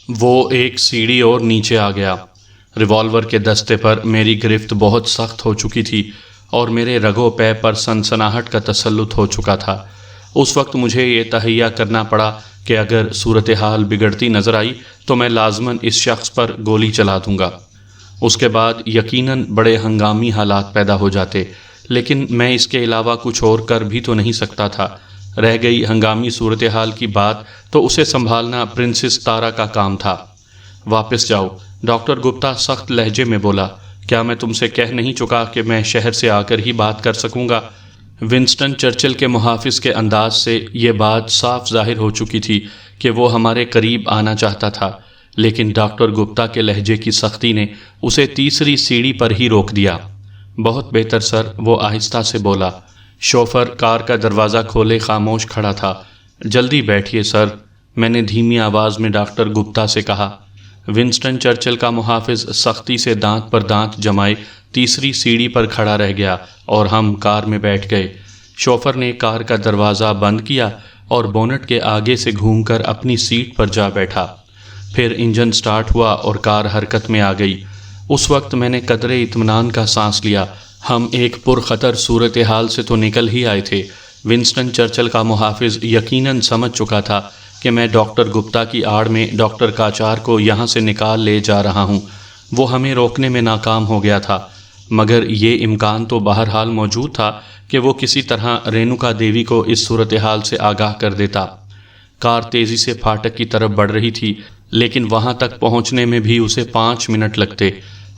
وہ ایک سیڑھی اور نیچے آ گیا۔ ریوالور کے دستے پر میری گرفت بہت سخت ہو چکی تھی اور میرے رگو پے پر سنسناہٹ کا تسلط ہو چکا تھا۔ اس وقت مجھے یہ تہیہ کرنا پڑا کہ اگر صورتحال بگڑتی نظر آئی تو میں لازماً اس شخص پر گولی چلا دوں گا۔ اس کے بعد یقیناً بڑے ہنگامی حالات پیدا ہو جاتے، لیکن میں اس کے علاوہ کچھ اور کر بھی تو نہیں سکتا تھا۔ رہ گئی ہنگامی صورتحال کی بات تو اسے سنبھالنا پرنسس تارا کا کام تھا۔ واپس جاؤ، ڈاکٹر گپتا سخت لہجے میں بولا۔ کیا میں تم سے کہہ نہیں چکا کہ میں شہر سے آ کر ہی بات کر سکوں گا؟ ونسٹن چرچل کے محافظ کے انداز سے یہ بات صاف ظاہر ہو چکی تھی کہ وہ ہمارے قریب آنا چاہتا تھا، لیکن ڈاکٹر گپتا کے لہجے کی سختی نے اسے تیسری سیڑھی پر ہی روک دیا۔ بہت بہتر سر، وہ آہستہ سے بولا۔ شوفر کار کا دروازہ کھولے خاموش کھڑا تھا۔ جلدی بیٹھیے سر، میں نے دھیمی آواز میں ڈاکٹر گپتا سے کہا۔ ونسٹن چرچل کا محافظ سختی سے دانت پر دانت جمائے تیسری سیڑھی پر کھڑا رہ گیا اور ہم کار میں بیٹھ گئے۔ شوفر نے کار کا دروازہ بند کیا اور بونٹ کے آگے سے گھوم کر اپنی سیٹ پر جا بیٹھا۔ پھر انجن سٹارٹ ہوا اور کار حرکت میں آ گئی۔ اس وقت میں نے قدرے اطمینان کا سانس لیا۔ ہم ایک پرخطر صورتحال سے تو نکل ہی آئے تھے۔ ونسٹن چرچل کا محافظ یقیناً سمجھ چکا تھا کہ میں ڈاکٹر گپتا کی آڑ میں ڈاکٹر کاچار کو یہاں سے نکال لے جا رہا ہوں۔ وہ ہمیں روکنے میں ناکام ہو گیا تھا، مگر یہ امکان تو بہرحال موجود تھا کہ وہ کسی طرح رینوکا دیوی کو اس صورتحال سے آگاہ کر دیتا۔ کار تیزی سے پھاٹک کی طرف بڑھ رہی تھی، لیکن وہاں تک پہنچنے میں بھی اسے 5 منٹ لگتے۔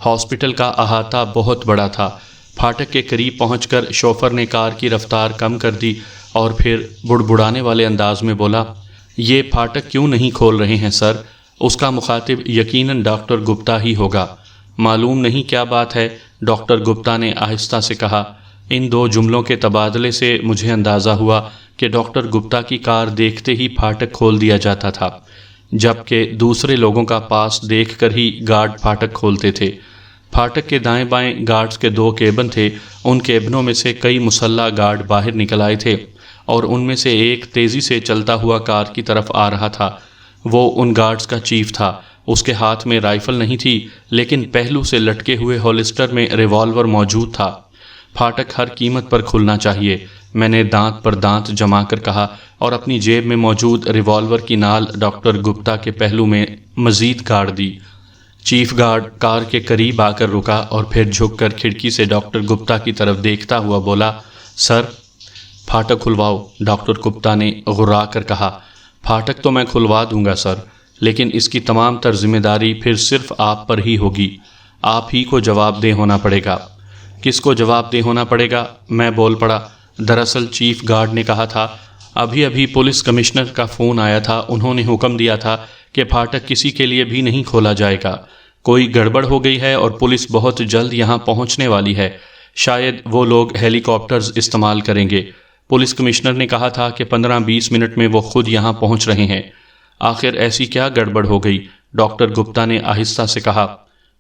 ہاسپٹل کا احاطہ بہت بڑا تھا۔ پھاٹک کے قریب پہنچ کر شوفر نے کار کی رفتار کم کر دی اور پھر بڑبڑانے والے انداز میں بولا، یہ پھاٹک کیوں نہیں کھول رہے ہیں سر؟ اس کا مخاطب یقیناً ڈاکٹر گپتا ہی ہوگا۔ معلوم نہیں کیا بات ہے، ڈاکٹر گپتا نے آہستہ سے کہا۔ ان دو جملوں کے تبادلے سے مجھے اندازہ ہوا کہ ڈاکٹر گپتا کی کار دیکھتے ہی پھاٹک کھول دیا جاتا تھا، جبکہ دوسرے لوگوں کا پاس دیکھ کر ہی گارڈ پھاٹک کھولتے تھے۔ پھاٹک کے دائیں بائیں گارڈز کے 2 کیبن تھے۔ ان کیبنوں میں سے کئی مسلح گارڈ باہر نکل آئے تھے اور ان میں سے ایک تیزی سے چلتا ہوا کار کی طرف آ رہا تھا۔ وہ ان گارڈز کا چیف تھا۔ اس کے ہاتھ میں رائفل نہیں تھی، لیکن پہلو سے لٹکے ہوئے ہولسٹر میں ریوالور موجود تھا۔ پھاٹک ہر قیمت پر کھلنا چاہیے، میں نے دانت پر دانت جما کر کہا اور اپنی جیب میں موجود ریوالور کی نال ڈاکٹر گپتا کے پہلو میں مزید گاڑ دی۔ چیف گارڈ کار کے قریب آ کر رکا اور پھر جھک کر کھڑکی سے ڈاکٹر گپتا کی طرف دیکھتا ہوا بولا، سر پھاٹک کھلواؤ۔ ڈاکٹر گپتا نے غرا کر کہا، پھاٹک تو میں کھلوا دوں گا سر، لیکن اس کی تمام تر ذمہ داری پھر صرف آپ پر ہی ہوگی۔ آپ ہی کو جواب دہ ہونا پڑے گا۔ کس کو جواب دہ ہونا پڑے گا؟ میں بول پڑا۔ دراصل چیف گارڈ نے کہا تھا، ابھی پولیس کمشنر کا فون آیا تھا، انہوں نے حکم دیا تھا کہ پھاٹک کسی کے لیے بھی نہیں کھولا جائے گا۔ کوئی گڑبڑ ہو گئی ہے اور پولیس بہت جلد یہاں پہنچنے والی ہے۔ شاید وہ لوگ ہیلی کاپٹرز استعمال کریں گے۔ پولیس کمشنر نے کہا تھا کہ 15-20 منٹ میں وہ خود یہاں پہنچ رہے ہیں۔ آخر ایسی کیا گڑبڑ ہو گئی؟ ڈاکٹر گپتا نے آہستہ سے کہا۔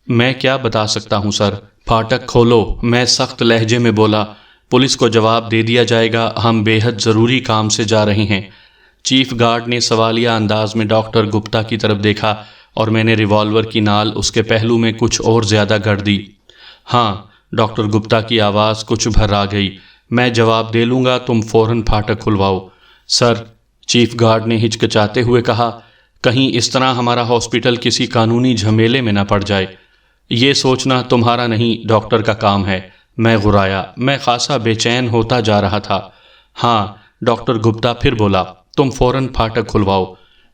میں کیا بتا سکتا ہوں سر؟ پھاٹک کھولو، میں سخت لہجے میں بولا۔ پولیس کو جواب دے دیا جائے گا، ہم بے حد ضروری کام سے جا رہے ہیں۔ چیف گارڈ نے سوالیہ انداز میں ڈاکٹر گپتا کی طرف دیکھا اور میں نے ریوالور کی نال اس کے پہلو میں کچھ اور زیادہ گڑ دی۔ ہاں، ڈاکٹر گپتا کی آواز کچھ بھر گئی، میں جواب دے لوں گا، تم فوراً پھاٹک کھلواؤ۔ سر، چیف گارڈ نے ہچکچاتے ہوئے کہا، کہیں اس طرح ہمارا ہاسپٹل کسی قانونی جھمیلے میں نہ پڑ جائے۔ یہ سوچنا تمہارا نہیں، ڈاکٹر کا کام ہے۔ میں غرایا، میں خاصا بے چین ہوتا جا رہا تھا۔ ہاں، ڈاکٹر گپتا پھر بولا، تم فوراً پھاٹک کھلواؤ۔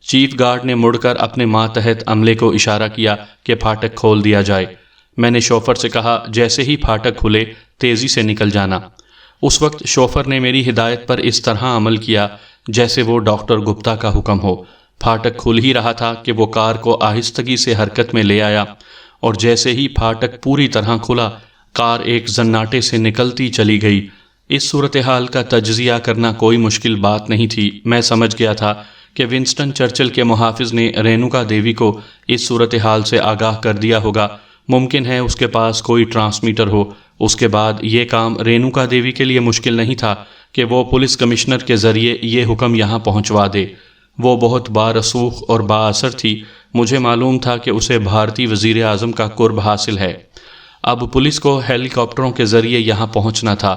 چیف گارڈ نے مڑ کر اپنے ماتحت عملے کو اشارہ کیا کہ پھاٹک کھول دیا جائے۔ میں نے شوفر سے کہا، جیسے ہی پھاٹک کھلے تیزی سے نکل جانا۔ اس وقت شوفر نے میری ہدایت پر اس طرح عمل کیا جیسے وہ ڈاکٹر گپتا کا حکم ہو۔ پھاٹک کھل ہی رہا تھا کہ وہ کار کو آہستگی سے حرکت میں لے آیا اور جیسے ہی پھاٹک پوری طرح کھلا، کار ایک زناٹے سے نکلتی چلی گئی۔ اس صورتحال کا تجزیہ کرنا کوئی مشکل بات نہیں تھی۔ میں سمجھ گیا تھا کہ ونسٹن چرچل کے محافظ نے رینوکا دیوی کو اس صورتحال سے آگاہ کر دیا ہوگا۔ ممکن ہے اس کے پاس کوئی ٹرانسمیٹر ہو۔ اس کے بعد یہ کام رینوکا دیوی کے لیے مشکل نہیں تھا کہ وہ پولیس کمشنر کے ذریعے یہ حکم یہاں پہنچوا دے۔ وہ بہت بارسوخ اور با اثر تھی۔ مجھے معلوم تھا کہ اسے بھارتی وزیر اعظم کا قرب حاصل ہے۔ اب پولیس کو ہیلی کاپٹروں کے ذریعے یہاں پہنچنا تھا۔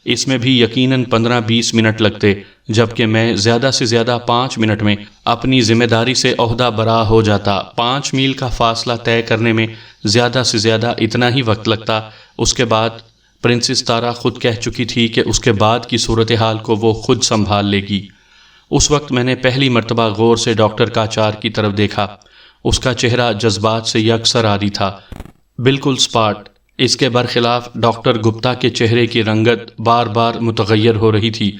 اس میں بھی یقیناً 15-20 منٹ لگتے، جبکہ میں زیادہ سے زیادہ 5 منٹ میں اپنی ذمہ داری سے عہدہ برا ہو جاتا۔ 5 میل کا فاصلہ طے کرنے میں زیادہ سے زیادہ اتنا ہی وقت لگتا۔ اس کے بعد پرنسس تارا خود کہہ چکی تھی کہ اس کے بعد کی صورتحال کو وہ خود سنبھال لے گی۔ اس وقت میں نے پہلی مرتبہ غور سے ڈاکٹر کاچار کی طرف دیکھا۔ اس کا چہرہ جذبات سے یکسر عاری تھا، بالکل سپاٹ۔ اس کے برخلاف ڈاکٹر گپتا کے چہرے کی رنگت بار بار متغیر ہو رہی تھی۔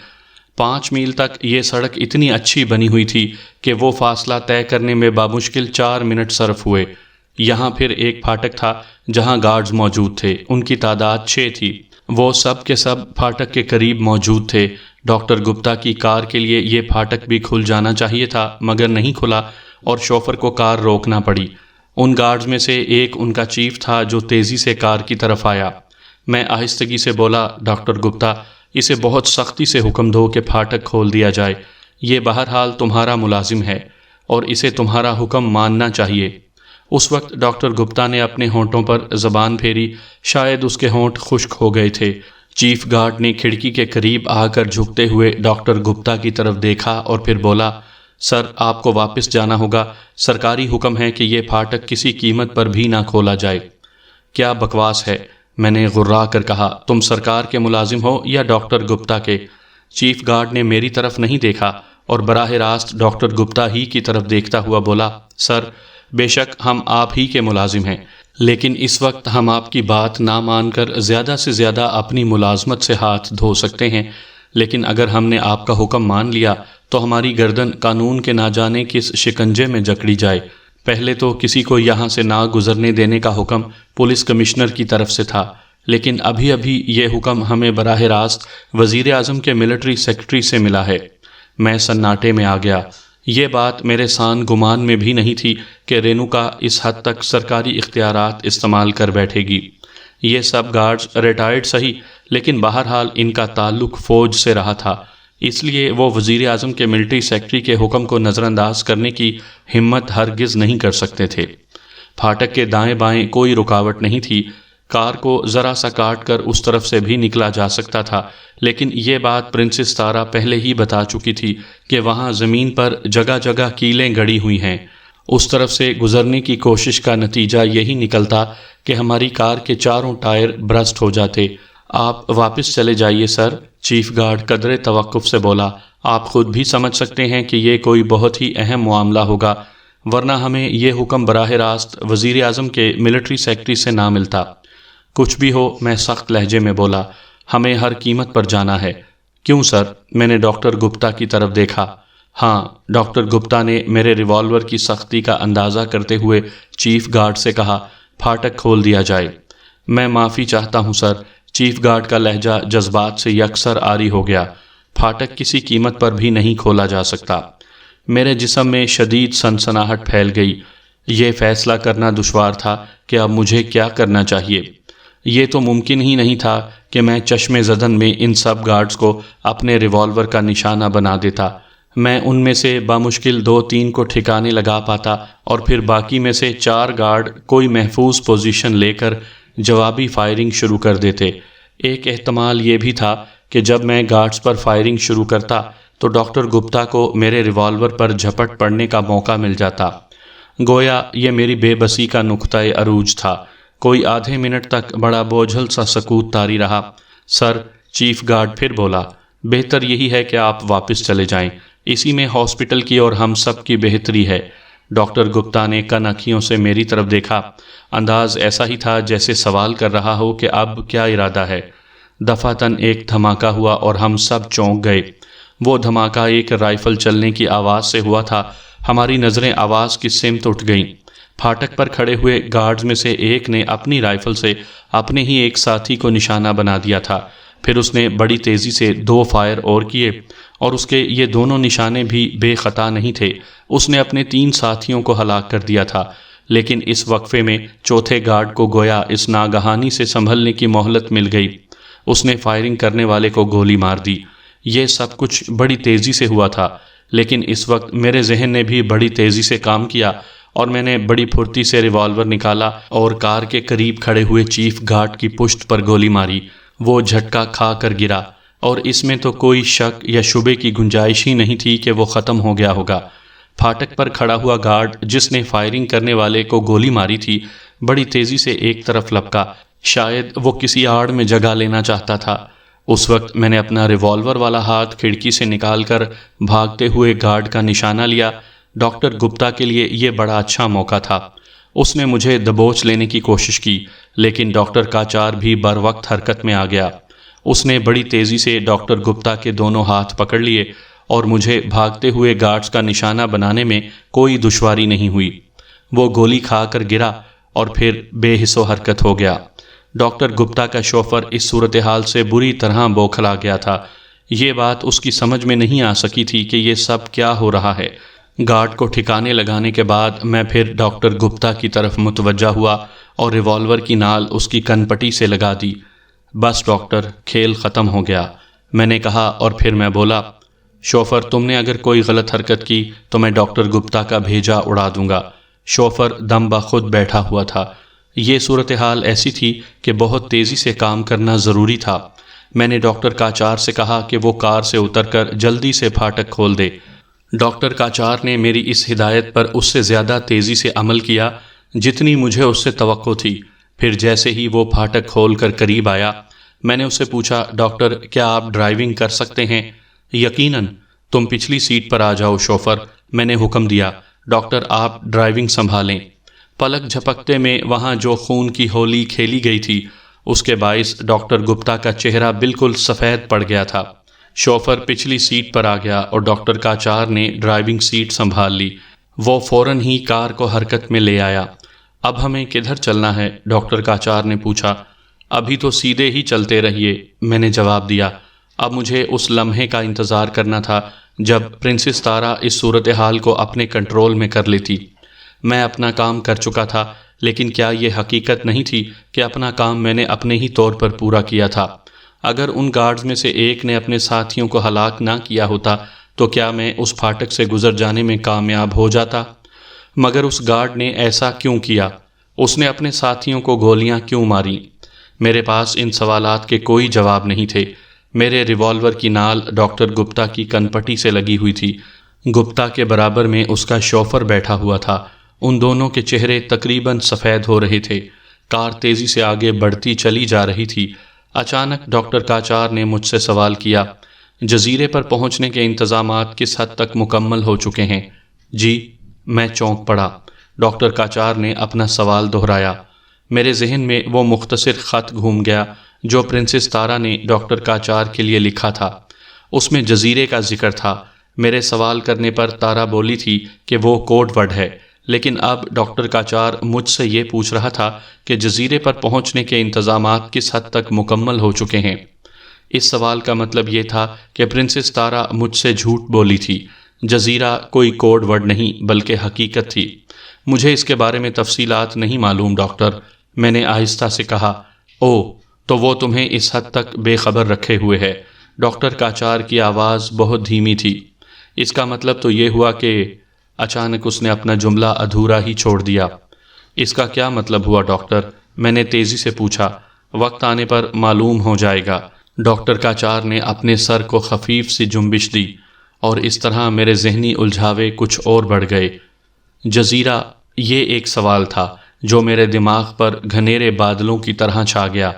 5 میل تک یہ سڑک اتنی اچھی بنی ہوئی تھی کہ وہ فاصلہ طے کرنے میں بامشکل 4 منٹ صرف ہوئے۔ یہاں پھر ایک پھاٹک تھا جہاں گارڈز موجود تھے، ان کی تعداد 6 تھی۔ وہ سب کے سب پھاٹک کے قریب موجود تھے۔ ڈاکٹر گپتا کی کار کے لیے یہ پھاٹک بھی کھل جانا چاہیے تھا، مگر نہیں کھلا اور شوفر کو کار روکنا پڑی۔ ان گارڈز میں سے ایک ان کا چیف تھا جو تیزی سے کار کی طرف آیا۔ میں آہستگی سے بولا، ڈاکٹر گپتا، اسے بہت سختی سے حکم دو کہ پھاٹک کھول دیا جائے۔ یہ بہرحال تمہارا ملازم ہے اور اسے تمہارا حکم ماننا چاہیے۔ اس وقت ڈاکٹر گپتا نے اپنے ہونٹوں پر زبان پھیری، شاید اس کے ہونٹ خشک ہو گئے تھے۔ چیف گارڈ نے کھڑکی کے قریب آ کر جھکتے ہوئے ڈاکٹر گپتا کی طرف دیکھا اور پھر بولا، سر، آپ کو واپس جانا ہوگا۔ سرکاری حکم ہے کہ یہ پھاٹک کسی قیمت پر بھی نہ کھولا جائے۔ کیا بکواس ہے، میں نے غرا کر کہا۔ تم سرکار کے ملازم ہو یا ڈاکٹر گپتا کے؟ چیف گارڈ نے میری طرف نہیں دیکھا اور براہ راست ڈاکٹر گپتا ہی کی طرف دیکھتا ہوا بولا، سر، بے شک ہم آپ ہی کے ملازم ہیں، لیکن اس وقت ہم آپ کی بات نہ مان کر زیادہ سے زیادہ اپنی ملازمت سے ہاتھ دھو سکتے ہیں، لیکن اگر ہم نے آپ کا حکم مان لیا تو ہماری گردن قانون کے نہ جانے کس شکنجے میں جکڑی جائے۔ پہلے تو کسی کو یہاں سے نہ گزرنے دینے کا حکم پولیس کمشنر کی طرف سے تھا، لیکن ابھی ابھی یہ حکم ہمیں براہ راست وزیر اعظم کے ملٹری سیکرٹری سے ملا ہے۔ میں سناٹے میں آ گیا۔ یہ بات میرے سان گمان میں بھی نہیں تھی کہ رینوکا اس حد تک سرکاری اختیارات استعمال کر بیٹھے گی۔ یہ سب گارڈز ریٹائرڈ صحیح، لیکن بہرحال ان کا تعلق فوج سے رہا تھا، اس لیے وہ وزیر اعظم کے ملٹری سیکرٹری کے حکم کو نظر انداز کرنے کی ہمت ہرگز نہیں کر سکتے تھے۔ پھاٹک کے دائیں بائیں کوئی رکاوٹ نہیں تھی، کار کو ذرا سا کاٹ کر اس طرف سے بھی نکلا جا سکتا تھا، لیکن یہ بات پرنسس تارا پہلے ہی بتا چکی تھی کہ وہاں زمین پر جگہ جگہ کیلیں گڑی ہوئی ہیں۔ اس طرف سے گزرنے کی کوشش کا نتیجہ یہی نکلتا کہ ہماری کار کے چاروں ٹائر برسٹ ہو جاتے۔ آپ واپس چلے جائیے سر، چیف گارڈ قدرے توقف سے بولا۔ آپ خود بھی سمجھ سکتے ہیں کہ یہ کوئی بہت ہی اہم معاملہ ہوگا، ورنہ ہمیں یہ حکم براہ راست وزیر اعظم کے ملٹری سیکرٹری سے نہ ملتا۔ کچھ بھی ہو، میں سخت لہجے میں بولا، ہمیں ہر قیمت پر جانا ہے۔ کیوں سر؟ میں نے ڈاکٹر گپتا کی طرف دیکھا۔ ہاں، ڈاکٹر گپتا نے میرے ریوالور کی سختی کا اندازہ کرتے ہوئے چیف گارڈ سے کہا، پھاٹک کھول دیا جائے۔ میں معافی چاہتا ہوں سر، چیف گارڈ کا لہجہ جذبات سے یکسر عاری ہو گیا۔ پھاٹک کسی قیمت پر بھی نہیں کھولا جا سکتا۔ میرے جسم میں شدید سنسناہٹ پھیل گئی۔ یہ فیصلہ کرنا دشوار تھا کہ اب مجھے کیا کرنا چاہیے۔ یہ تو ممکن ہی نہیں تھا کہ میں چشم زدن میں ان سب گارڈز کو اپنے ریوالور کا نشانہ بنا دیتا۔ میں ان میں سے بامشکل 2-3 کو ٹھکانے لگا پاتا اور پھر باقی میں سے 4 گارڈ کوئی محفوظ پوزیشن لے کر جوابی فائرنگ شروع کر دیتے۔ ایک احتمال یہ بھی تھا کہ جب میں گارڈز پر فائرنگ شروع کرتا تو ڈاکٹر گپتا کو میرے ریوالور پر جھپٹ پڑنے کا موقع مل جاتا۔ گویا یہ میری بے بسی کا نقطۂ عروج تھا۔ کوئی آدھے منٹ تک بڑا بوجھل سا سکوت طاری رہا۔ سر، چیف گارڈ پھر بولا، بہتر یہی ہے کہ آپ واپس چلے جائیں، اسی میں ہاسپٹل کی اور ہم سب کی بہتری ہے۔ ڈاکٹر گپتا نے کن آنکھیوں سے میری طرف دیکھا، انداز ایسا ہی تھا جیسے سوال کر رہا ہو کہ اب کیا ارادہ ہے۔ دفعتاً ایک دھماکہ ہوا اور ہم سب چونک گئے۔ وہ دھماکہ ایک رائفل چلنے کی آواز سے ہوا تھا۔ ہماری نظریں آواز کی سمت اٹھ گئیں۔ پھاٹک پر کھڑے ہوئے گارڈز میں سے ایک نے اپنی رائفل سے اپنے ہی ایک ساتھی کو نشانہ بنا دیا تھا۔ پھر اس نے بڑی تیزی سے 2 فائر اور کیے اور اس کے یہ دونوں نشانے بھی بے خطا نہیں تھے۔ اس نے اپنے 3 ساتھیوں کو ہلاک کر دیا تھا، لیکن اس وقفے میں چوتھے گارڈ کو گویا اس ناگہانی سے سنبھلنے کی مہلت مل گئی۔ اس نے فائرنگ کرنے والے کو گولی مار دی۔ یہ سب کچھ بڑی تیزی سے ہوا تھا، لیکن اس وقت میرے ذہن نے بھی بڑی تیزی سے کام کیا اور میں نے بڑی پھرتی سے ریوالور نکالا اور کار کے قریب کھڑے ہوئے چیف گارڈ کی پشت پر گولی ماری۔ وہ جھٹکا کھا کر گرا اور اس میں تو کوئی شک یا شبے کی گنجائش ہی نہیں تھی کہ وہ ختم ہو گیا ہوگا۔ پھاٹک پر کھڑا ہوا گارڈ جس نے فائرنگ کرنے والے کو گولی ماری تھی بڑی تیزی سے ایک طرف لپکا، شاید وہ کسی آڑ میں جگہ لینا چاہتا تھا۔ اس وقت میں نے اپنا ریوالور والا ہاتھ کھڑکی سے نکال کر بھاگتے ہوئے گارڈ کا نشانہ لیا۔ ڈاکٹر گپتا کے لیے یہ بڑا اچھا موقع تھا۔ اس نے مجھے دبوچ لینے کی کوشش کی، لیکن ڈاکٹر کاچار بھی بر وقت حرکت میں آ گیا۔ اس نے بڑی تیزی سے ڈاکٹر گپتا کے دونوں ہاتھ پکڑ لیے اور مجھے بھاگتے ہوئے گارڈز کا نشانہ بنانے میں کوئی دشواری نہیں ہوئی۔ وہ گولی کھا کر گرا اور پھر بے حس و حرکت ہو گیا۔ ڈاکٹر گپتا کا شوفر اس صورتحال سے بری طرح بوکھلا گیا تھا۔ یہ بات اس کی سمجھ میں نہیں آ سکی تھی کہ یہ سب کیا ہو رہا ہے۔ گارڈ کو ٹھکانے لگانے کے بعد میں پھر ڈاکٹر گپتا کی طرف متوجہ ہوا اور ریوالور کی نال اس کی کن پٹی سے لگا دی۔ بس ڈاکٹر، کھیل ختم ہو گیا، میں نے کہا، اور پھر میں بولا، شوفر تم نے اگر کوئی غلط حرکت کی تو میں ڈاکٹر گپتا کا بھیجا اڑا دوں گا۔ شوفر دم بخود بیٹھا ہوا تھا۔ یہ صورتحال ایسی تھی کہ بہت تیزی سے کام کرنا ضروری تھا۔ میں نے ڈاکٹر کاچار سے کہا کہ وہ کار سے اتر کر جلدی سے پھاٹک کھول دے۔ ڈاکٹر کاچار نے میری اس ہدایت پر اس سے زیادہ تیزی سے عمل کیا جتنی مجھے اس سے توقع تھی۔ پھر جیسے ہی وہ پھاٹک کھول کر قریب آیا، میں نے اس سے پوچھا، ڈاکٹر کیا آپ ڈرائیونگ کر سکتے ہیں؟ یقیناً۔ تم پچھلی سیٹ پر آ جاؤ شوفر، میں نے حکم دیا۔ ڈاکٹر آپ ڈرائیونگ سنبھالیں۔ پلک جھپکتے میں وہاں جو خون کی ہولی کھیلی گئی تھی اس کے باعث ڈاکٹر گپتا کا چہرہ بالکل سفید پڑ گیا تھا۔ شوفر پچھلی سیٹ پر آ گیا اور ڈاکٹر کاچار نے ڈرائیونگ سیٹ سنبھال لی۔ وہ فوراً ہی کار کو حرکت میں لے آیا۔ اب ہمیں کدھر چلنا ہے؟ ڈاکٹر کاچار نے پوچھا۔ ابھی تو سیدھے ہی چلتے رہیے، میں نے جواب دیا۔ اب مجھے اس لمحے کا انتظار کرنا تھا جب پرنسس تارا اس صورتحال کو اپنے کنٹرول میں کر لیتی۔ میں اپنا کام کر چکا تھا، لیکن کیا یہ حقیقت نہیں تھی کہ اپنا کام میں نے اپنے ہی طور پر پورا کیا تھا؟ اگر ان گارڈز میں سے ایک نے اپنے ساتھیوں کو ہلاک نہ کیا ہوتا تو کیا میں اس پھاٹک سے گزر جانے میں کامیاب ہو جاتا؟ مگر اس گارڈ نے ایسا کیوں کیا؟ اس نے اپنے ساتھیوں کو گولیاں کیوں ماریں؟ میرے پاس ان سوالات کے کوئی جواب نہیں تھے۔ میرے ریوالور کی نال ڈاکٹر گپتا کی کن پٹی سے لگی ہوئی تھی۔ گپتا کے برابر میں اس کا شوفر بیٹھا ہوا تھا۔ ان دونوں کے چہرے تقریباً سفید ہو رہے تھے۔ کار تیزی سے آگے بڑھتی چلی جا رہی تھی۔ اچانک ڈاکٹر کاچار نے مجھ سے سوال کیا، جزیرے پر پہنچنے کے انتظامات کس حد تک مکمل ہو چکے ہیں؟ جی، میں چونک پڑا۔ ڈاکٹر کاچار نے اپنا سوال دہرایا۔ میرے ذہن میں وہ مختصر خط گھوم گیا جو پرنسس تارا نے ڈاکٹر کاچار کے لیے لکھا تھا۔ اس میں جزیرے کا ذکر تھا۔ میرے سوال کرنے پر تارا بولی تھی کہ وہ کوڈ ورڈ ہے، لیکن اب ڈاکٹر کاچار مجھ سے یہ پوچھ رہا تھا کہ جزیرے پر پہنچنے کے انتظامات کس حد تک مکمل ہو چکے ہیں۔ اس سوال کا مطلب یہ تھا کہ پرنسس تارا مجھ سے جھوٹ بولی تھی۔ جزیرہ کوئی کوڈ ورڈ نہیں بلکہ حقیقت تھی۔ مجھے اس کے بارے میں تفصیلات نہیں معلوم ڈاکٹر، میں نے آہستہ سے کہا۔ او، تو وہ تمہیں اس حد تک بے خبر رکھے ہوئے ہے؟ ڈاکٹر کاچار کی آواز بہت دھیمی تھی۔ اس کا مطلب تو یہ ہوا کہ… اچانک اس نے اپنا جملہ ادھورا ہی چھوڑ دیا۔ اس کا کیا مطلب ہوا ڈاکٹر؟ میں نے تیزی سے پوچھا۔ وقت آنے پر معلوم ہو جائے گا۔ ڈاکٹر کاچار نے اپنے سر کو خفیف سی جنبش دی اور اس طرح میرے ذہنی الجھاوے کچھ اور بڑھ گئے۔ جزیرہ، یہ ایک سوال تھا جو میرے دماغ پر گھنیرے بادلوں کی طرح چھا گیا۔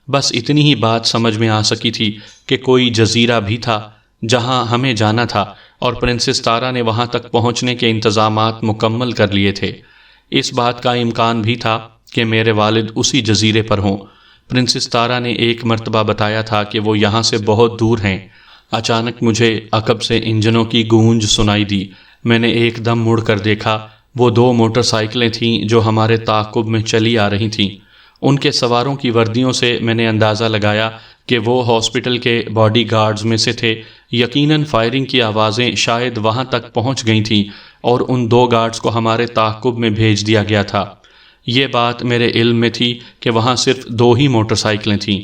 بس اتنی ہی بات سمجھ میں آ سکی تھی کہ کوئی جزیرہ بھی تھا جہاں ہمیں جانا تھا اور پرنسس تارا نے وہاں تک پہنچنے کے انتظامات مکمل کر لیے تھے۔ اس بات کا امکان بھی تھا کہ میرے والد اسی جزیرے پر ہوں۔ پرنسس تارا نے ایک مرتبہ بتایا تھا کہ وہ یہاں سے بہت دور ہیں۔ اچانک مجھے عقب سے انجنوں کی گونج سنائی دی۔ میں نے ایک دم مڑ کر دیکھا۔ وہ 2 موٹر سائیکلیں تھیں جو ہمارے تعاقب میں چلی آ رہی تھیں۔ ان کے سواروں کی وردیوں سے میں نے اندازہ لگایا کہ وہ ہاسپٹل کے باڈی گارڈز میں سے تھے۔ یقیناً فائرنگ کی آوازیں شاید وہاں تک پہنچ گئی تھیں اور ان 2 گارڈز کو ہمارے تعاقب میں بھیج دیا گیا تھا۔ یہ بات میرے علم میں تھی کہ وہاں صرف 2 ہی موٹر سائیکلیں تھیں۔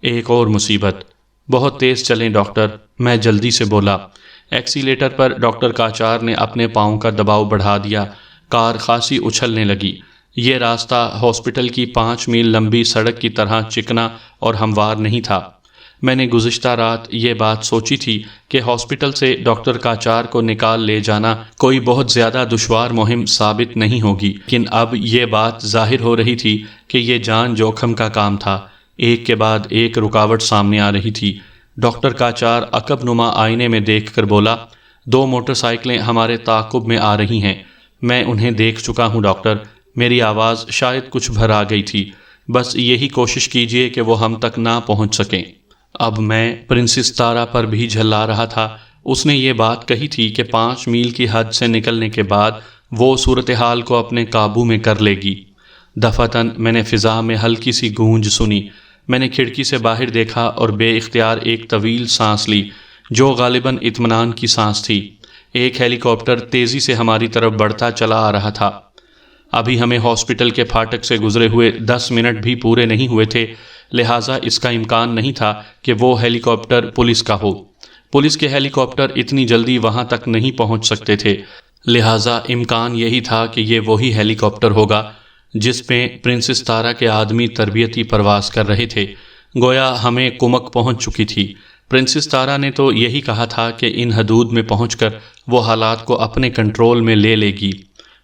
ایک اور مصیبت۔ بہت تیز چلیں ڈاکٹر، میں جلدی سے بولا۔ ایکسیلیٹر پر ڈاکٹر کاچار نے اپنے پاؤں کا دباؤ بڑھا دیا۔ کار خاصی اچھلنے لگی۔ یہ راستہ ہاسپٹل کی 5 میل لمبی سڑک کی طرح چکنا اور ہموار نہیں تھا۔ میں نے گزشتہ رات یہ بات سوچی تھی کہ ہاسپٹل سے ڈاکٹر کاچار کو نکال لے جانا کوئی بہت زیادہ دشوار مہم ثابت نہیں ہوگی، لیکن اب یہ بات ظاہر ہو رہی تھی کہ یہ جان جوخم کا کام تھا۔ ایک کے بعد ایک رکاوٹ سامنے آ رہی تھی۔ ڈاکٹر کاچار عقب نما آئینے میں دیکھ کر بولا، 2 موٹر سائیکلیں ہمارے تعاقب میں آ رہی ہیں۔ میں انہیں دیکھ چکا ہوں ڈاکٹر۔ میری آواز شاید کچھ بھر آ گئی تھی۔ بس یہی کوشش کیجئے کہ وہ ہم تک نہ پہنچ سکیں۔ اب میں پرنسس تارا پر بھی جھلا رہا تھا۔ اس نے یہ بات کہی تھی کہ 5 میل کی حد سے نکلنے کے بعد وہ صورتحال کو اپنے قابو میں کر لے گی۔ دفعتاً میں نے فضا میں ہلکی سی گونج سنی۔ میں نے کھڑکی سے باہر دیکھا اور بے اختیار ایک طویل سانس لی، جو غالباً اطمینان کی سانس تھی۔ ایک ہیلی کاپٹر تیزی سے ہماری طرف بڑھتا چلا آ رہا تھا۔ ابھی ہمیں ہاسپٹل کے پھاٹک سے گزرے ہوئے 10 منٹ بھی پورے نہیں ہوئے تھے، لہٰذا اس کا امکان نہیں تھا کہ وہ ہیلی کاپٹر پولیس کا ہو۔ پولیس کے ہیلی کاپٹر اتنی جلدی وہاں تک نہیں پہنچ سکتے تھے، لہٰذا امکان یہی تھا کہ یہ وہی ہیلی کاپٹر ہوگا جس میں پرنسس تارا کے آدمی تربیتی پرواز کر رہے تھے۔ گویا ہمیں کمک پہنچ چکی تھی۔ پرنسس تارا نے تو یہی کہا تھا کہ ان حدود میں پہنچ کر وہ حالات کو اپنے کنٹرول میں لے لے گی۔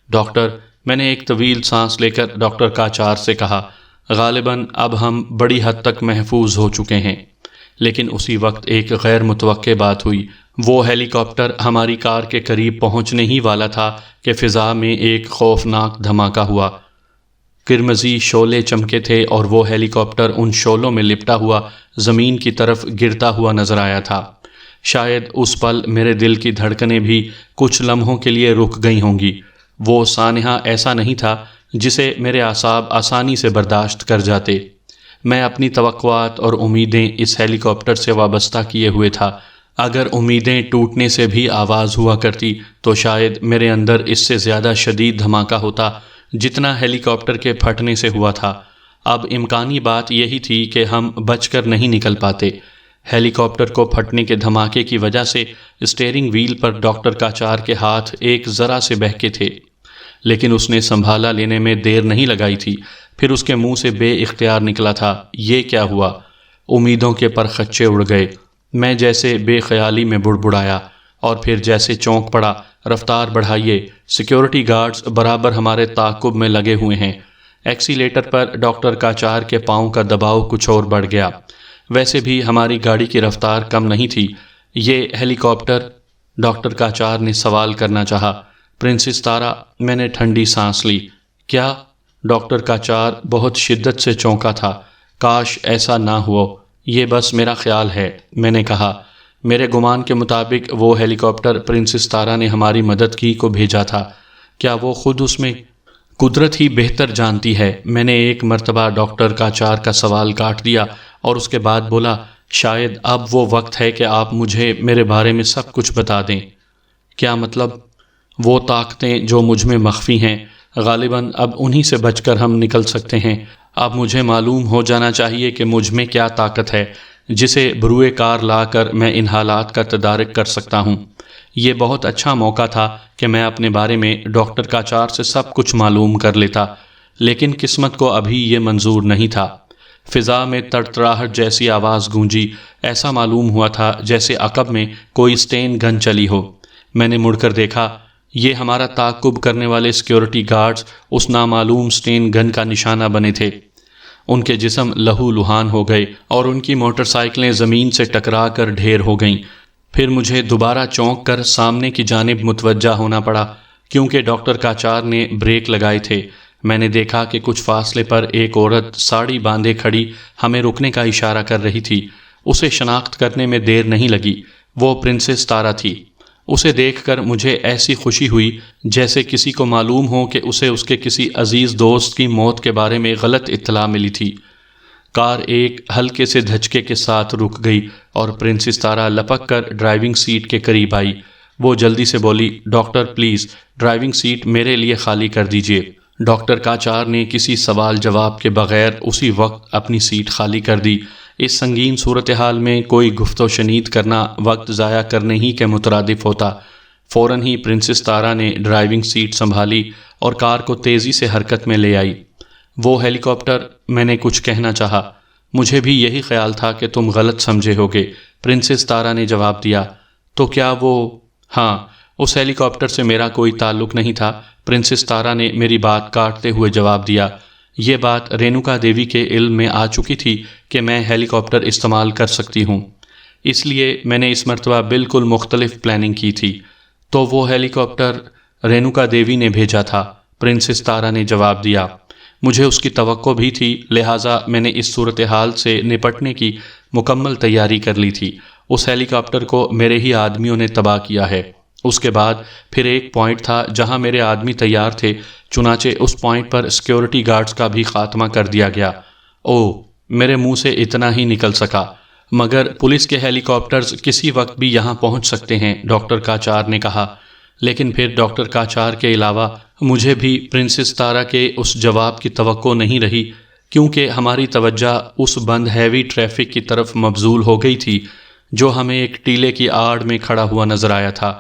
ڈاکٹر، میں نے ایک طویل سانس لے کر ڈاکٹر کاچار سے کہا، غالباً اب ہم بڑی حد تک محفوظ ہو چکے ہیں۔ لیکن اسی وقت ایک غیر متوقع بات ہوئی۔ وہ ہیلی کاپٹر ہماری کار کے قریب پہنچنے ہی والا تھا کہ فضا میں ایک خوفناک دھماکہ ہوا۔ قرمزی شعلے چمکے تھے اور وہ ہیلی کاپٹر ان شعلوں میں لپٹا ہوا زمین کی طرف گرتا ہوا نظر آیا تھا۔ شاید اس پل میرے دل کی دھڑکنیں بھی کچھ لمحوں کے لیے رک گئی ہوں گی۔ وہ سانحہ ایسا نہیں تھا جسے میرے اعصاب آسانی سے برداشت کر جاتے۔ میں اپنی توقعات اور امیدیں اس ہیلی کاپٹر سے وابستہ کیے ہوئے تھا۔ اگر امیدیں ٹوٹنے سے بھی آواز ہوا کرتی تو شاید میرے اندر اس سے زیادہ شدید دھماکہ ہوتا جتنا ہیلی کاپٹر کے پھٹنے سے ہوا تھا۔ اب امکانی بات یہی تھی کہ ہم بچ کر نہیں نکل پاتے۔ ہیلی کاپٹر کو پھٹنے کے دھماکے کی وجہ سے اسٹیئرنگ وہیل پر ڈاکٹر کاچار کے ہاتھ ایک ذرا سے بہکے تھے، لیکن اس نے سنبھالا لینے میں دیر نہیں لگائی تھی۔ پھر اس کے منہ سے بے اختیار نکلا تھا، یہ کیا ہوا؟ امیدوں کے پرخچے اڑ گئے۔ میں جیسے بے خیالی میں بڑبڑایا اور پھر جیسے چونک پڑا، رفتار بڑھائیے، سیکیورٹی گارڈز برابر ہمارے تعاقب میں لگے ہوئے ہیں۔ ایکسیلیٹر پر ڈاکٹر کاچار کے پاؤں کا دباؤ کچھ اور بڑھ گیا۔ ویسے بھی ہماری گاڑی کی رفتار کم نہیں تھی۔ یہ ہیلی کاپٹر؟ ڈاکٹر کاچار نے سوال کرنا چاہا۔ پرنسس تارا، میں نے ٹھنڈی سانس لی۔ کیا؟ ڈاکٹر کاچار بہت شدت سے چونکا تھا۔ کاش ایسا نہ ہوا، یہ بس میرا خیال ہے، میں نے کہا۔ میرے گمان کے مطابق وہ ہیلی کاپٹر پرنسس تارا نے ہماری مدد کی کو بھیجا تھا۔ کیا وہ خود اس میں؟ قدرت ہی بہتر جانتی ہے۔ میں نے ایک مرتبہ ڈاکٹر کاچار کا سوال کاٹ دیا اور اس کے بعد بولا، شاید اب وہ وقت ہے کہ آپ مجھے میرے بارے میں سب کچھ بتا دیں۔ کیا مطلب؟ وہ طاقتیں جو مجھ میں مخفی ہیں، غالباً اب انہی سے بچ کر ہم نکل سکتے ہیں۔ اب مجھے معلوم ہو جانا چاہیے کہ مجھ میں کیا طاقت ہے جسے بروئے کار لا کر میں ان حالات کا تدارک کر سکتا ہوں۔ یہ بہت اچھا موقع تھا کہ میں اپنے بارے میں ڈاکٹر کاچار سے سب کچھ معلوم کر لیتا، لیکن قسمت کو ابھی یہ منظور نہیں تھا۔ فضا میں تڑتڑاہٹ جیسی آواز گونجی۔ ایسا معلوم ہوا تھا جیسے عقب میں کوئی اسٹین گن چلی ہو۔ میں نے مڑ کر دیکھا، یہ ہمارا تعاقب کرنے والے سیکیورٹی گارڈز اس نامعلوم اسٹین گن کا نشانہ بنے تھے۔ ان کے جسم لہو لہان ہو گئے اور ان کی موٹر سائیکلیں زمین سے ٹکرا کر ڈھیر ہو گئیں۔ پھر مجھے دوبارہ چونک کر سامنے کی جانب متوجہ ہونا پڑا، کیونکہ ڈاکٹر کاچار نے بریک لگائے تھے۔ میں نے دیکھا کہ کچھ فاصلے پر ایک عورت ساڑی باندھے کھڑی ہمیں رکنے کا اشارہ کر رہی تھی۔ اسے شناخت کرنے میں دیر نہیں لگی، وہ پرنسس تارا تھی۔ اسے دیکھ کر مجھے ایسی خوشی ہوئی جیسے کسی کو معلوم ہو کہ اسے اس کے کسی عزیز دوست کی موت کے بارے میں غلط اطلاع ملی تھی۔ کار ایک ہلکے سے دھچکے کے ساتھ رک گئی اور پرنسس تارا لپک کر ڈرائیونگ سیٹ کے قریب آئی۔ وہ جلدی سے بولی، ڈاکٹر پلیز ڈرائیونگ سیٹ میرے لیے خالی کر دیجیے۔ ڈاکٹر کاچار نے کسی سوال جواب کے بغیر اسی وقت اپنی سیٹ خالی کر دی۔ اس سنگین صورتحال میں کوئی گفت و شنید کرنا وقت ضائع کرنے ہی کے مترادف ہوتا۔ فوراً ہی پرنسس تارا نے ڈرائیونگ سیٹ سنبھالی اور کار کو تیزی سے حرکت میں لے آئی۔ وہ ہیلی کاپٹر، میں نے کچھ کہنا چاہا۔ مجھے بھی یہی خیال تھا کہ تم غلط سمجھے ہوگے، پرنسس تارا نے جواب دیا۔ تو کیا وہ؟ ہاں، اس ہیلی کاپٹر سے میرا کوئی تعلق نہیں تھا، پرنسس تارا نے میری بات کاٹتے ہوئے جواب دیا۔ یہ بات رینوکا دیوی کے علم میں آ چکی تھی کہ میں ہیلی کاپٹر استعمال کر سکتی ہوں، اس لیے میں نے اس مرتبہ بالکل مختلف پلاننگ کی تھی۔ تو وہ ہیلی کاپٹر رینوکا دیوی نے بھیجا تھا، پرنسس تارا نے جواب دیا۔ مجھے اس کی توقع بھی تھی، لہٰذا میں نے اس صورتحال سے نپٹنے کی مکمل تیاری کر لی تھی۔ اس ہیلی کاپٹر کو میرے ہی آدمیوں نے تباہ کیا ہے۔ اس کے بعد پھر ایک پوائنٹ تھا جہاں میرے آدمی تیار تھے، چنانچہ اس پوائنٹ پر سیکیورٹی گارڈز کا بھی خاتمہ کر دیا گیا۔ اوہ، میرے منہ سے اتنا ہی نکل سکا۔ مگر پولیس کے ہیلی کاپٹرز کسی وقت بھی یہاں پہنچ سکتے ہیں، ڈاکٹر کاچار نے کہا۔ لیکن پھر ڈاکٹر کاچار کے علاوہ مجھے بھی پرنسس تارا کے اس جواب کی توقع نہیں رہی، کیونکہ ہماری توجہ اس بند ہیوی ٹریفک کی طرف مبذول ہو گئی تھی جو ہمیں ایک ٹیلے کی آڑ میں کھڑا ہوا نظر آیا تھا۔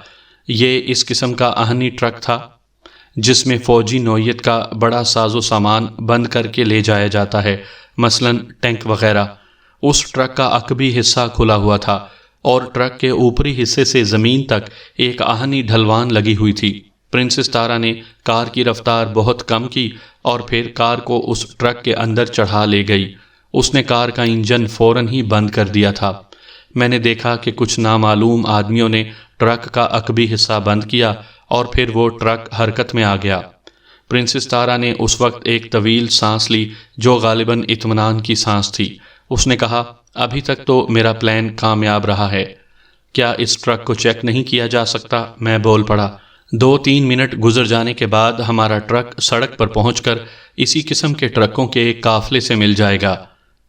یہ اس قسم کا آہنی ٹرک تھا جس میں فوجی نوعیت کا بڑا ساز و سامان بند کر کے لے جایا جاتا ہے، مثلاً ٹینک وغیرہ۔ اس ٹرک کا عقبی حصہ کھلا ہوا تھا اور ٹرک کے اوپری حصے سے زمین تک ایک آہنی ڈھلوان لگی ہوئی تھی۔ پرنسس تارا نے کار کی رفتار بہت کم کی اور پھر کار کو اس ٹرک کے اندر چڑھا لے گئی۔ اس نے کار کا انجن فوراً ہی بند کر دیا تھا۔ میں نے دیکھا کہ کچھ نامعلوم آدمیوں نے ٹرک کا عقبی حصہ بند کیا اور پھر وہ ٹرک حرکت میں آ گیا۔ پرنسس تارا نے اس وقت ایک طویل سانس لی جو غالباً اطمینان کی سانس تھی۔ اس نے کہا، ابھی تک تو میرا پلان کامیاب رہا ہے۔ کیا اس ٹرک کو چیک نہیں کیا جا سکتا؟ میں بول پڑا۔ 2-3 منٹ گزر جانے کے بعد ہمارا ٹرک سڑک پر پہنچ کر اسی قسم کے ٹرکوں کے ایک قافلے سے مل جائے گا۔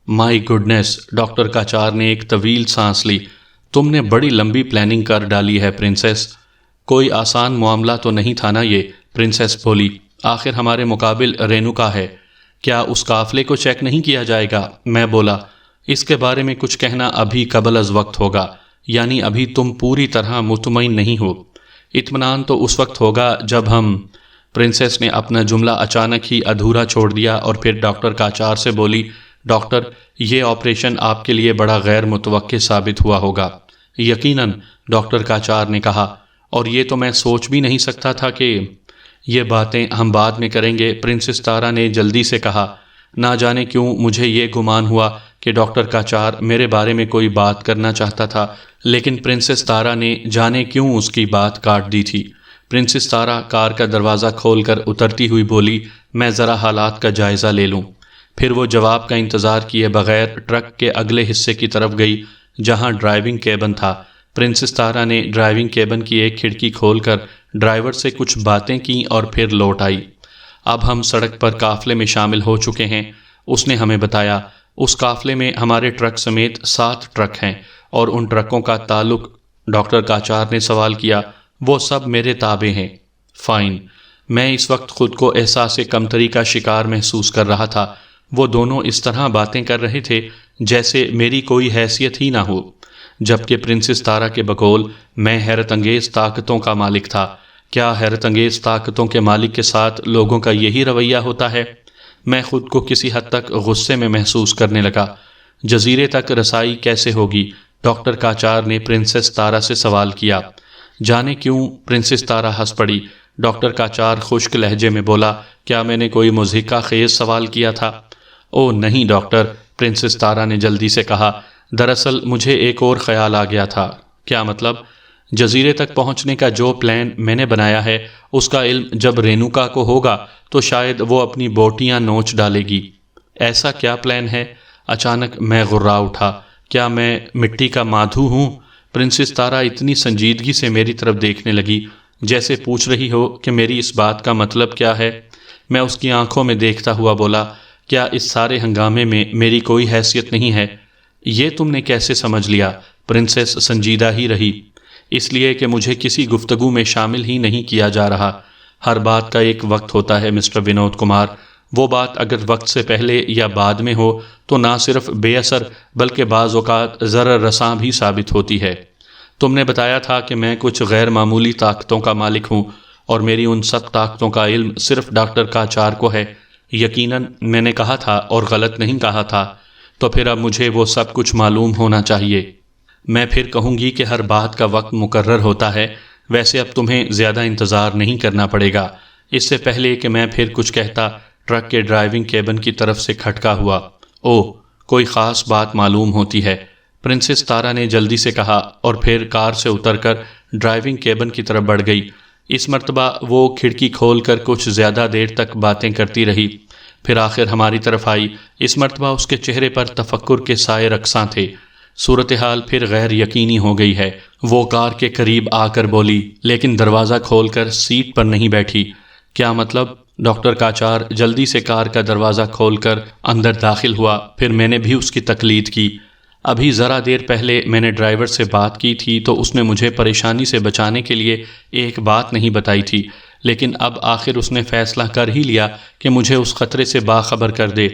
مائی گڈنس، ڈاکٹر کاچار نے ایک طویل سانس لی۔ تم نے بڑی لمبی پلاننگ کر ڈالی ہے پرنسس۔ کوئی آسان معاملہ تو نہیں تھا نا یہ، پرنسس بولی۔ آخر ہمارے مقابل رینوکا ہے، کیا اس قافلے کو چیک نہیں کیا جائے گا؟ میں بولا، اس کے بارے میں کچھ کہنا ابھی قبل از وقت ہوگا، یعنی ابھی تم پوری طرح مطمئن نہیں ہو۔ اطمینان تو اس وقت ہوگا جب ہم… پرنسس نے اپنا جملہ اچانک ہی ادھورا چھوڑ دیا اور پھر ڈاکٹر کاچار سے بولی، ڈاکٹر، یہ آپریشن آپ کے لیے بڑا غیر متوقع ثابت ہوا ہوگا۔ یقیناً، ڈاکٹر کاچار نے کہا، اور یہ تو میں سوچ بھی نہیں سکتا تھا کہ… یہ باتیں ہم بعد میں کریں گے، پرنسس تارا نے جلدی سے کہا۔ نہ جانے کیوں مجھے یہ گمان ہوا کہ ڈاکٹر کاچار میرے بارے میں کوئی بات کرنا چاہتا تھا، لیکن پرنسس تارا نے جانے کیوں اس کی بات کاٹ دی تھی۔ پرنسس تارا کار کا دروازہ کھول کر اترتی ہوئی بولی، میں ذرا حالات کا جائزہ لے لوں۔ پھر وہ جواب کا انتظار کیے بغیر ٹرک کے اگلے حصے کی طرف گئی جہاں ڈرائیونگ کیبن تھا۔ پرنسس تارا نے ڈرائیونگ کیبن کی ایک کھڑکی کھول کر ڈرائیور سے کچھ باتیں کیں اور پھر لوٹ آئی۔ اب ہم سڑک پر قافلے میں شامل ہو چکے ہیں، اس نے ہمیں بتایا۔ اس قافلے میں ہمارے ٹرک سمیت 7 ٹرک ہیں اور ان ٹرکوں کا تعلق؟ ڈاکٹر کاچار نے سوال کیا۔ وہ سب میرے تابع ہیں۔ فائن۔ میں اس وقت خود کو احساس کمتری کا شکار محسوس کر رہا تھا۔ وہ دونوں اس طرح باتیں کر رہے تھے جیسے میری کوئی حیثیت ہی نہ ہو، جبکہ پرنسس تارا کے بقول میں حیرت انگیز طاقتوں کا مالک تھا۔ کیا حیرت انگیز طاقتوں کے مالک کے ساتھ لوگوں کا یہی رویہ ہوتا ہے؟ میں خود کو کسی حد تک غصے میں محسوس کرنے لگا۔ جزیرے تک رسائی کیسے ہوگی؟ ڈاکٹر کاچار نے پرنسس تارا سے سوال کیا۔ جانے کیوں؟ پرنسس تارا ہنس پڑی۔ ڈاکٹر کاچار خشک لہجے میں بولا، کیا میں نے کوئی مضحکہ خیز سوال کیا تھا؟ او نہیں ڈاکٹر، پرنسس تارا نے جلدی سے کہا، دراصل مجھے ایک اور خیال آ گیا تھا۔ کیا مطلب؟ جزیرے تک پہنچنے کا جو پلان میں نے بنایا ہے اس کا علم جب رینوکا کو ہوگا تو شاید وہ اپنی بوٹیاں نوچ ڈالے گی۔ ایسا کیا پلان ہے؟ اچانک میں غرا اٹھا۔ کیا میں مٹی کا مادھو ہوں؟ پرنسس تارا اتنی سنجیدگی سے میری طرف دیکھنے لگی جیسے پوچھ رہی ہو کہ میری اس بات کا مطلب کیا ہے۔ میں اس کی آنکھوں میں دیکھتا ہوا بولا، کیا اس سارے ہنگامے میں میری کوئی حیثیت نہیں ہے؟ یہ تم نے کیسے سمجھ لیا؟ پرنسس سنجیدہ ہی رہی۔ اس لیے کہ مجھے کسی گفتگو میں شامل ہی نہیں کیا جا رہا۔ ہر بات کا ایک وقت ہوتا ہے مسٹر ونود کمار۔ وہ بات اگر وقت سے پہلے یا بعد میں ہو تو نہ صرف بے اثر بلکہ بعض اوقات ضرر رساں بھی ثابت ہوتی ہے۔ تم نے بتایا تھا کہ میں کچھ غیر معمولی طاقتوں کا مالک ہوں اور میری ان سخت طاقتوں کا علم صرف ڈاکٹر کاچار کو ہے۔ یقیناً میں نے کہا تھا اور غلط نہیں کہا تھا، تو پھر اب مجھے وہ سب کچھ معلوم ہونا چاہیے۔ میں پھر کہوں گی کہ ہر بات کا وقت مقرر ہوتا ہے، ویسے اب تمہیں زیادہ انتظار نہیں کرنا پڑے گا۔ اس سے پہلے کہ میں پھر کچھ کہتا، ٹرک کے ڈرائیونگ کیبن کی طرف سے کھٹکا ہوا۔ اوہ، کوئی خاص بات معلوم ہوتی ہے، پرنسس تارا نے جلدی سے کہا، اور پھر کار سے اتر کر ڈرائیونگ کیبن کی طرف بڑھ گئی۔ اس مرتبہ وہ کھڑکی کھول کر کچھ زیادہ دیر تک باتیں کرتی رہی، پھر آخر ہماری طرف آئی۔ اس مرتبہ اس کے چہرے پر تفکر کے سائے رقصاں تھے۔ صورتحال پھر غیر یقینی ہو گئی ہے۔ وہ کار کے قریب آ کر بولی، لیکن دروازہ کھول کر سیٹ پر نہیں بیٹھی۔ کیا مطلب؟ ڈاکٹر کاچار جلدی سے کار کا دروازہ کھول کر اندر داخل ہوا، پھر میں نے بھی اس کی تقلید کی۔ ابھی ذرا دیر پہلے میں نے ڈرائیور سے بات کی تھی تو اس نے مجھے پریشانی سے بچانے کے لیے ایک بات نہیں بتائی تھی، لیکن اب آخر اس نے فیصلہ کر ہی لیا کہ مجھے اس خطرے سے باخبر کر دے۔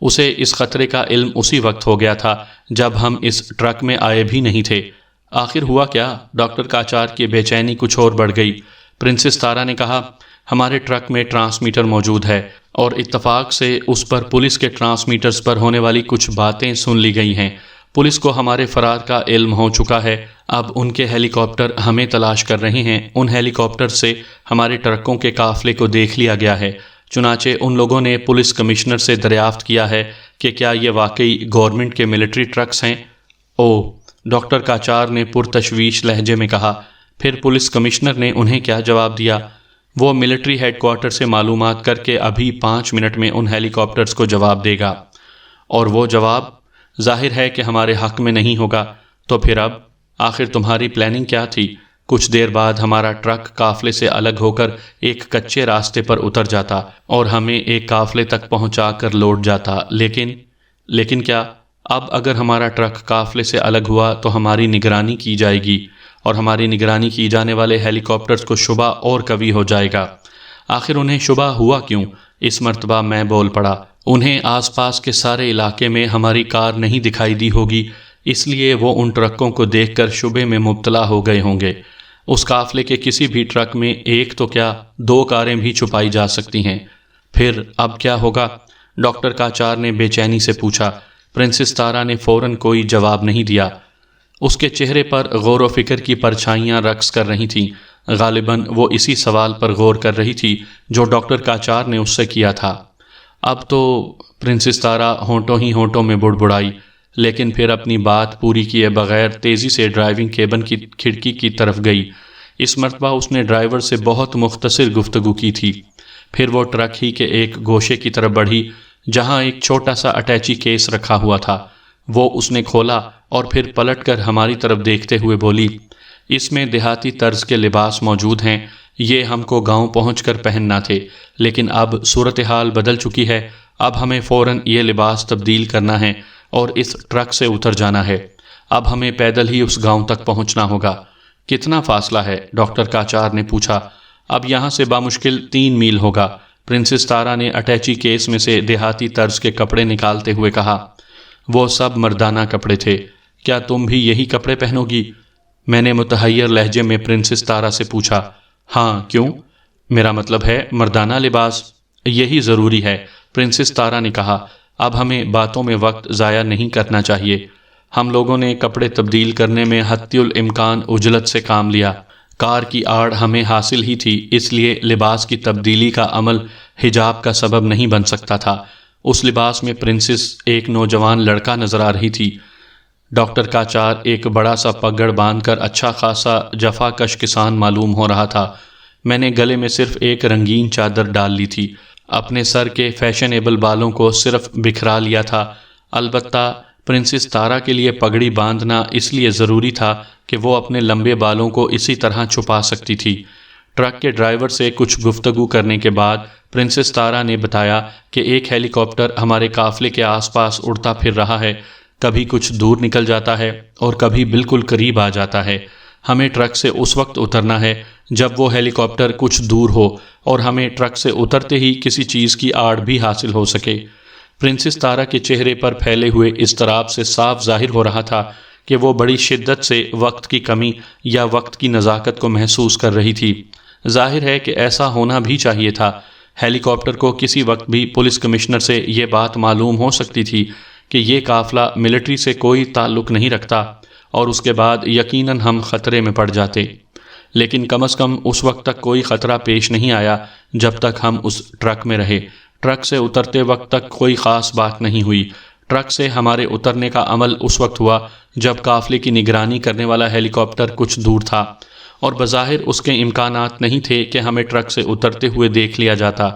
اسے اس خطرے کا علم اسی وقت ہو گیا تھا جب ہم اس ٹرک میں آئے بھی نہیں تھے۔ آخر ہوا کیا؟ ڈاکٹر کاچار کی بے چینی کچھ اور بڑھ گئی۔ پرنسس تارا نے کہا، ہمارے ٹرک میں ٹرانسمیٹر موجود ہے اور اتفاق سے اس پر پولیس کے ٹرانسمیٹرز پر ہونے والی کچھ باتیں سن لی گئی ہیں۔ پولیس کو ہمارے فرار کا علم ہو چکا ہے، اب ان کے ہیلی کاپٹر ہمیں تلاش کر رہے ہیں۔ ان ہیلی کاپٹر سے ہمارے ٹرکوں کے قافلے کو دیکھ لیا گیا ہے، چنانچہ ان لوگوں نے پولیس کمشنر سے دریافت کیا ہے کہ کیا یہ واقعی گورنمنٹ کے ملٹری ٹرکس ہیں۔ اوہ، ڈاکٹر کاچار نے پرتشویش لہجے میں کہا۔ پھر پولیس کمشنر نے انہیں کیا جواب دیا؟ وہ ملٹری ہیڈ کوارٹر سے معلومات کر کے ابھی 5 منٹ میں ان ہیلی کاپٹرز کو جواب دے گا، اور وہ جواب ظاہر ہے کہ ہمارے حق میں نہیں ہوگا۔ تو پھر اب آخر تمہاری پلاننگ کیا تھی؟ کچھ دیر بعد ہمارا ٹرک قافلے سے الگ ہو کر ایک کچے راستے پر اتر جاتا اور ہمیں ایک قافلے تک پہنچا کر لوٹ جاتا، لیکن کیا؟ اب اگر ہمارا ٹرک قافلے سے الگ ہوا تو ہماری نگرانی کی جائے گی، اور ہماری نگرانی کی جانے والے ہیلی کاپٹرز کو شبہ اور قوی ہو جائے گا۔ آخر انہیں شبہ ہوا کیوں؟ اس مرتبہ میں بول پڑا۔ انہیں آس پاس کے سارے علاقے میں ہماری کار نہیں دکھائی دی ہوگی، اس لیے وہ ان ٹرکوں کو دیکھ کر شبے میں مبتلا ہو گئے ہوں گے۔ اس قافلے کے کسی بھی ٹرک میں ایک تو کیا 2 کاریں بھی چھپائی جا سکتی ہیں۔ پھر اب کیا ہوگا؟ ڈاکٹر کاچار نے بے چینی سے پوچھا۔ پرنسس تارا نے فوراً کوئی جواب نہیں دیا۔ اس کے چہرے پر غور و فکر کی پرچھائیاں رقص کر رہی تھیں۔ غالباً وہ اسی سوال پر غور کر رہی تھی جو ڈاکٹر کاچار نے اس سے کیا تھا۔ اب تو پرنسس تارا ہونٹوں ہی ہونٹوں میں بڑبڑائی، لیکن پھر اپنی بات پوری کیے بغیر تیزی سے ڈرائیونگ کیبن کی کھڑکی کی طرف گئی۔ اس مرتبہ اس نے ڈرائیور سے بہت مختصر گفتگو کی تھی، پھر وہ ٹرک ہی کے ایک گوشے کی طرف بڑھی جہاں ایک چھوٹا سا اٹیچی کیس رکھا ہوا تھا۔ وہ اس نے کھولا اور پھر پلٹ کر ہماری طرف دیکھتے ہوئے بولی، اس میں دیہاتی طرز کے لباس موجود ہیں، یہ ہم کو گاؤں پہنچ کر پہننا تھے، لیکن اب صورتحال بدل چکی ہے۔ اب ہمیں فوراً یہ لباس تبدیل کرنا ہے اور اس ٹرک سے اتر جانا ہے۔ اب ہمیں پیدل ہی اس گاؤں تک پہنچنا ہوگا۔ کتنا فاصلہ ہے؟ ڈاکٹر کاچار نے پوچھا۔ اب یہاں سے بامشکل 3 میل ہوگا۔ پرنسس تارا نے اٹیچی کیس میں سے دیہاتی طرز کے کپڑے نکالتے ہوئے کہا۔ وہ سب مردانہ کپڑے تھے۔ کیا تم بھی یہی کپڑے پہنو گی؟ میں نے متحیر لہجے میں پرنسس تارا سے پوچھا۔ ہاں، کیوں؟ میرا مطلب ہے مردانہ لباس یہی ضروری ہے، پرنسس تارا نے کہا۔ اب ہمیں باتوں میں وقت ضائع نہیں کرنا چاہیے۔ ہم لوگوں نے کپڑے تبدیل کرنے میں حتی الامکان عجلت سے کام لیا۔ کار کی آڑ ہمیں حاصل ہی تھی، اس لیے لباس کی تبدیلی کا عمل حجاب کا سبب نہیں بن سکتا تھا۔ اس لباس میں پرنسس ایک نوجوان لڑکا نظر آ رہی تھی۔ ڈاکٹر کاچار ایک بڑا سا پگڑ باندھ کر اچھا خاصا جفا کش کسان معلوم ہو رہا تھا۔ میں نے گلے میں صرف ایک رنگین چادر ڈال لی تھی، اپنے سر کے فیشنیبل بالوں کو صرف بکھرا لیا تھا۔ البتہ پرنسس تارا کے لیے پگڑی باندھنا اس لیے ضروری تھا کہ وہ اپنے لمبے بالوں کو اسی طرح چھپا سکتی تھی۔ ٹرک کے ڈرائیور سے کچھ گفتگو کرنے کے بعد پرنسس تارا نے بتایا کہ ایک ہیلی کاپٹر ہمارے قافلے کے آس پاس اڑتا پھر رہا ہے، کبھی کچھ دور نکل جاتا ہے اور کبھی بالکل قریب آ جاتا ہے۔ ہمیں ٹرک سے اس وقت اترنا ہے جب وہ ہیلی کاپٹر کچھ دور ہو اور ہمیں ٹرک سے اترتے ہی کسی چیز کی آڑ بھی حاصل ہو سکے۔ پرنسس تارا کے چہرے پر پھیلے ہوئے اضطراب سے صاف ظاہر ہو رہا تھا کہ وہ بڑی شدت سے وقت کی کمی یا وقت کی نزاکت کو محسوس کر رہی تھی۔ ظاہر ہے کہ ایسا ہونا بھی چاہیے تھا۔ ہیلی کاپٹر کو کسی وقت بھی پولیس کمشنر سے یہ بات معلوم ہو سکتی تھی کہ یہ قافلہ ملٹری سے کوئی تعلق نہیں رکھتا، اور اس کے بعد یقیناً ہم خطرے میں پڑ جاتے، لیکن کم از کم اس وقت تک کوئی خطرہ پیش نہیں آیا جب تک ہم اس ٹرک میں رہے۔ ٹرک سے اترتے وقت تک کوئی خاص بات نہیں ہوئی۔ ٹرک سے ہمارے اترنے کا عمل اس وقت ہوا جب قافلے کی نگرانی کرنے والا ہیلی کاپٹر کچھ دور تھا، اور بظاہر اس کے امکانات نہیں تھے کہ ہمیں ٹرک سے اترتے ہوئے دیکھ لیا جاتا۔